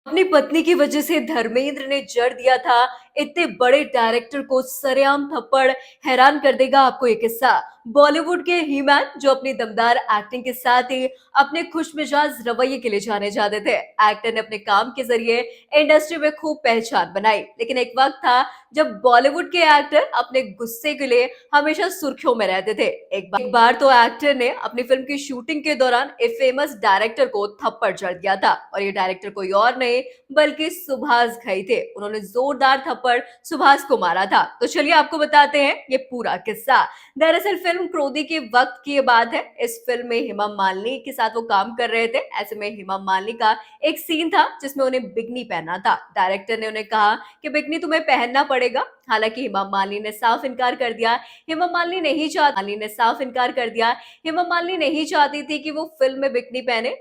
अपनी पत्नी की वजह से धर्मेंद्र ने जड़ दिया था इतने बड़े डायरेक्टर को सरेआम थप्पड़। हैरान कर देगा आपको ये किस्सा। बॉलीवुड के ही मैन जो अपनी दमदार एक्टिंग के साथ ही अपने खुशमिजाज रवैये के लिए जाने जाते थे। एक्टर ने अपने काम के जरिए इंडस्ट्री में खूब पहचान बनाई, लेकिन एक वक्त था जब बॉलीवुड के एक्टर अपने गुस्से के लिए हमेशा सुर्खियों में रहते थे। एक बार तो एक्टर ने अपनी फिल्म की शूटिंग के दौरान एक फेमस डायरेक्टर को थप्पड़ जड़ दिया था, और ये डायरेक्टर कोई और नहीं बल्कि सुभाष घई थे। उन्होंने जोरदार थप्पड़ सुभाष को मारा था। तो चलिए आपको बताते हैं ये पूरा किस्सा। दरअसल फिल्म क्रोधी के वक्त की ये बात है। इस फिल्म में हेमा मालिनी के साथ वो काम कर रहे थे। ऐसे में हेमा मालिनी का एक सीन था जिसमें उन्हें बिकनी पहनना था। डायरेक्टर ने उन्हें कहा कि बिकनी तुम्हें पहनना पड़ेगा। हालांकि हेमा मालिनी ने साफ इनकार कर दिया। मालिनी ने साफ इनकार कर दिया। हेमा मालिनी नहीं चाहती थी कि वो फिल्म में बिकनी पहने,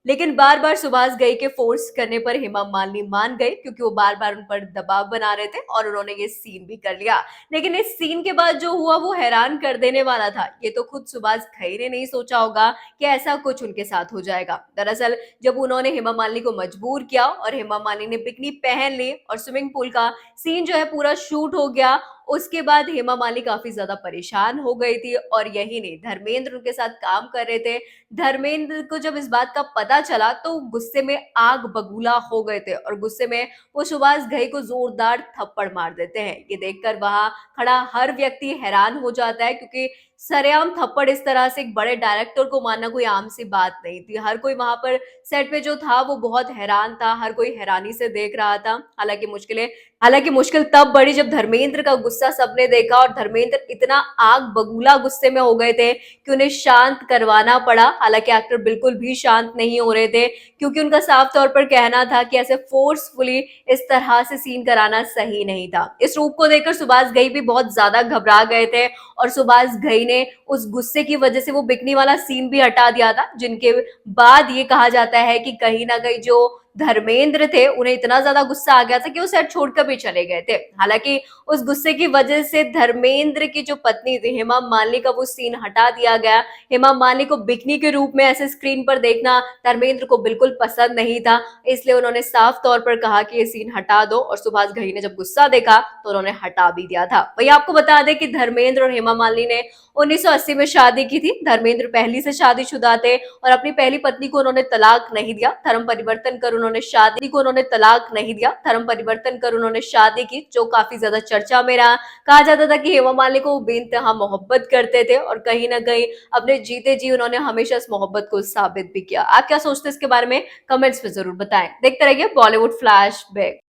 लेकिन बार बार सुभाष घई के फोर्स करने पर हेमा मालिनी मान गई, क्योंकि वो बार बार उन पर दबाव बना रहे थे और उन्होंने ये सीन भी कर लिया। लेकिन इस सीन के बाद जो हुआ वो हैरान कर देने वाला था। ये तो खुद सुभाष घई ने नहीं सोचा होगा कि ऐसा कुछ उनके साथ हो जाएगा। दरअसल जब उन्होंने हेमा मालिनी को मजबूर किया और हेमा मालिनी ने बिकनी पहन ली और स्विमिंग पूल का सीन जो है पूरा शूट हो गया, उसके बाद हेमा मालिनी काफी ज्यादा परेशान हो गई थी। और यही नहीं, धर्मेंद्र उनके साथ काम कर रहे थे। धर्मेंद्र को जब इस बात का पता चला तो गुस्से में आग बबूला हो गए थे, और गुस्से में वो सुभाष घई को जोरदार थप्पड़ मार देते हैं। ये देखकर वहां खड़ा हर व्यक्ति हैरान हो जाता है, क्योंकि सरेआम थप्पड़ इस तरह से एक बड़े डायरेक्टर को मारना कोई आम सी बात नहीं थी। हर कोई वहां पर सेट पे जो था वो बहुत हैरान था, हर कोई हैरानी से देख रहा था। हालांकि मुश्किल तब बढ़ी जब धर्मेंद्र का गुस्सा सबने देखा, और धर्मेंद्र इतना आग बबूला गुस्से में हो गए थे कि उन्हें शांत करवाना पड़ा। हालांकि एक्टर बिल्कुल भी शांत नहीं हो रहे थे, क्योंकि उनका साफ तौर पर कहना था कि ऐसे फोर्सफुली इस तरह से सीन कराना सही नहीं था। इस रूप को देखकर सुभाष घई भी बहुत ज्यादा घबरा गए थे, और सुभाष घई ने उस गुस्से की वजह से वो बिकनी वाला सीन भी हटा दिया था। जिनके बाद ये कहा जाता है कि कहीं ना कहीं जो धर्मेंद्र थे उन्हें इतना ज्यादा गुस्सा आ गया था कि वो सेट छोड़कर भी चले गए थे। हालांकि उस गुस्से की वजह से धर्मेंद्र की जो पत्नी थी हेमा मालिनी का वो सीन हटा दिया गया। हेमा मालिनी को बिकनी के रूप में ऐसे स्क्रीन पर देखना धर्मेंद्र को बिल्कुल पसंद नहीं था, इसलिए उन्होंने साफ तौर पर कहा कि ये सीन हटा दो, और सुभाष घई ने जब गुस्सा देखा तो उन्होंने हटा भी दिया था। वही आपको बता दें कि धर्मेंद्र और हेमा मालिनी ने 1980 में शादी की थी। धर्मेंद्र पहली से शादीशुदा थे और अपनी पहली पत्नी को उन्होंने तलाक नहीं दिया। धर्म परिवर्तन कर उन्होंने शादी की, जो काफी ज्यादा चर्चा में रहा। कहा जाता था कि हेमा मालिनी को बेइंतहा मोहब्बत करते थे, और कहीं ना कहीं अपने जीते जी उन्होंने हमेशा इस मोहब्बत को साबित भी किया। आप क्या सोचते हैं इसके बारे में? कमेंट्स में जरूर बताएं। देखते रहिए बॉलीवुड फ्लैशबैक।